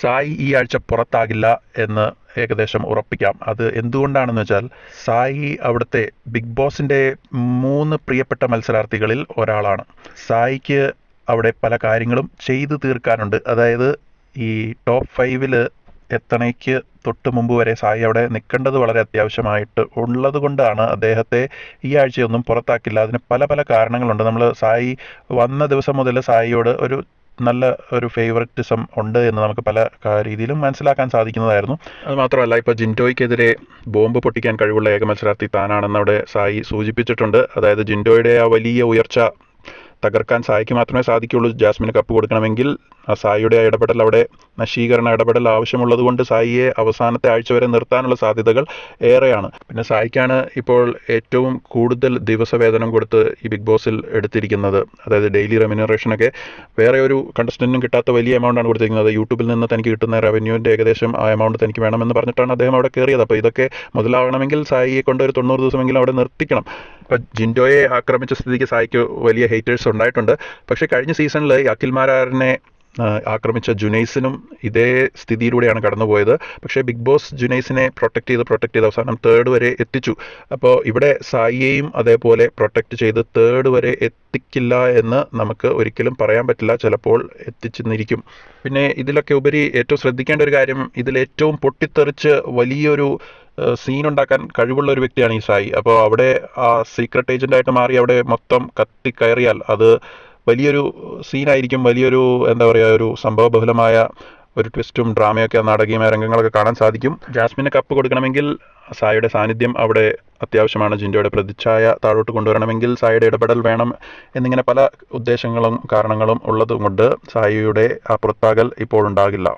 സായി ഈ ആഴ്ച പുറത്താകില്ല എന്ന് ഏകദേശം ഉറപ്പിക്കാം. അത് എന്തുകൊണ്ടാണെന്ന് വെച്ചാൽ സായി അവിടുത്തെ ബിഗ് ബോസിൻ്റെ 3 പ്രിയപ്പെട്ട മത്സരാർത്ഥികളിൽ ഒരാളാണ്. സായിക്ക് അവിടെ പല കാര്യങ്ങളും ചെയ്തു തീർക്കാനുണ്ട്. അതായത് ഈ ടോപ്പ് 5 എത്തണയ്ക്ക് തൊട്ട് മുമ്പ് വരെ സായി അവിടെ നിൽക്കേണ്ടത് വളരെ അത്യാവശ്യമായിട്ട് ഉള്ളത് കൊണ്ടാണ് അദ്ദേഹത്തെ ഈ ആഴ്ചയൊന്നും പുറത്താക്കില്ല. അതിന് പല പല കാരണങ്ങളുണ്ട്. നമ്മൾ സായി വന്ന ദിവസം മുതൽ സായിയോട് നല്ല ഒരു ഫേവററ്റിസം ഉണ്ട് എന്ന് നമുക്ക് പല രീതിയിലും മനസ്സിലാക്കാൻ സാധിക്കുന്നതായിരുന്നു. അത് മാത്രമല്ല, ഇപ്പോൾ ജിൻഡോയ്ക്കെതിരെ ബോംബ് പൊട്ടിക്കാൻ കഴിവുള്ള ഏക മത്സരാർത്ഥി താനാണെന്ന് അവിടെ സായി സൂചിപ്പിച്ചിട്ടുണ്ട്. അതായത് ജിൻഡോയുടെ ആ വലിയ ഉയർച്ച തകർക്കാൻ സായിക്ക് മാത്രമേ സാധിക്കുകയുള്ളൂ. ജാസ്മിന് കപ്പ് കൊടുക്കണമെങ്കിൽ സായിയുടെ ഇടപെടൽ, അവിടെ നശീകരണ ഇടപെടൽ ആവശ്യമുള്ളത് കൊണ്ട് സായിയെ അവസാനത്തെ ആഴ്ച വരെ നിർത്താനുള്ള സാധ്യതകൾ ഏറെയാണ്. പിന്നെ സായിക്കാണ് ഇപ്പോൾ ഏറ്റവും കൂടുതൽ ദിവസവേതനം കൊടുത്ത് ഈ ബിഗ് ബോസിൽ എടുത്തിരിക്കുന്നത്. അതായത് ഡെയിലി റെമ്യൂണറേഷനൊക്കെ വേറെ ഒരു കണ്ടസ്റ്റന്റിനും കിട്ടാത്ത വലിയ എമൗണ്ടാണ് കൊടുത്തിരിക്കുന്നത്. യൂട്യൂബിൽ നിന്ന് തനിക്ക് കിട്ടുന്ന റവന്യൂവിൻ്റെ ഏകദേശം ആ എമൗണ്ട് തനിക്ക് വേണമെന്ന് പറഞ്ഞിട്ടാണ് അദ്ദേഹം അവിടെ കയറിയത്. അപ്പോൾ ഇതൊക്കെ മുതലാവണമെങ്കിൽ സായിയെ കൊണ്ട് ഒരു 90 ദിവസമെങ്കിലും അവിടെ നിർത്തിക്കണം. ഇപ്പോൾ ജിൻഡോയെ ആക്രമിച്ച സ്ഥിതിക്ക് സായിക്ക് വലിയ ഹേറ്റേഴ്സ് ഉണ്ടായിട്ടുണ്ട്. പക്ഷേ കഴിഞ്ഞ സീസണിൽ അഖിൽ മാരാറിനെ ആക്രമിച്ച ജുനൈസിനും ഇതേ സ്ഥിതിയിലൂടെയാണ് കടന്നുപോയത്. പക്ഷേ ബിഗ് ബോസ് ജുനൈസിനെ പ്രൊട്ടക്ട് ചെയ്ത് അവസാനം 3rd വരെ എത്തിച്ചു. അപ്പോൾ ഇവിടെ സായിയെയും അതേപോലെ പ്രൊട്ടക്ട് ചെയ്ത് 3rd വരെ എത്തിക്കില്ല എന്ന് നമുക്ക് ഒരിക്കലും പറയാൻ പറ്റില്ല. ചിലപ്പോൾ എത്തിച്ചെന്നിരിക്കും. പിന്നെ ഇതിലൊക്കെ ഉപരി ഏറ്റവും ശ്രദ്ധിക്കേണ്ട ഒരു കാര്യം, ഇതിലേറ്റവും പൊട്ടിത്തെറിച്ച് വലിയൊരു സീനുണ്ടാക്കാൻ കഴിവുള്ള ഒരു വ്യക്തിയാണ് ഈ സായി. അപ്പോൾ അവിടെ ആ സീക്രട്ട് ഏജൻ്റായിട്ട് മാറി അവിടെ മൊത്തം കത്തിക്കയറിയാൽ അത് വലിയൊരു സീനായിരിക്കും. വലിയൊരു എന്താ പറയുക, ഒരു സംഭവബഹുലമായ ഒരു ട്വിസ്റ്റും ഡ്രാമയൊക്കെ, നാടകീയമായ രംഗങ്ങളൊക്കെ കാണാൻ സാധിക്കും. ജാസ്മിന് കപ്പ് കൊടുക്കണമെങ്കിൽ സായിയുടെ സാന്നിധ്യം അവിടെ അത്യാവശ്യമാണ്. ജിൻഡോയുടെ പ്രതിച്ഛായ താഴോട്ട് കൊണ്ടുവരണമെങ്കിൽ സായിയുടെ ഇടപെടൽ വേണം. എന്നിങ്ങനെ പല ഉദ്ദേശങ്ങളും കാരണങ്ങളും ഉള്ളതുകൊണ്ട് സായിയുടെ ആ പുറത്താകൽ ഇപ്പോൾ ഉണ്ടാകില്ല.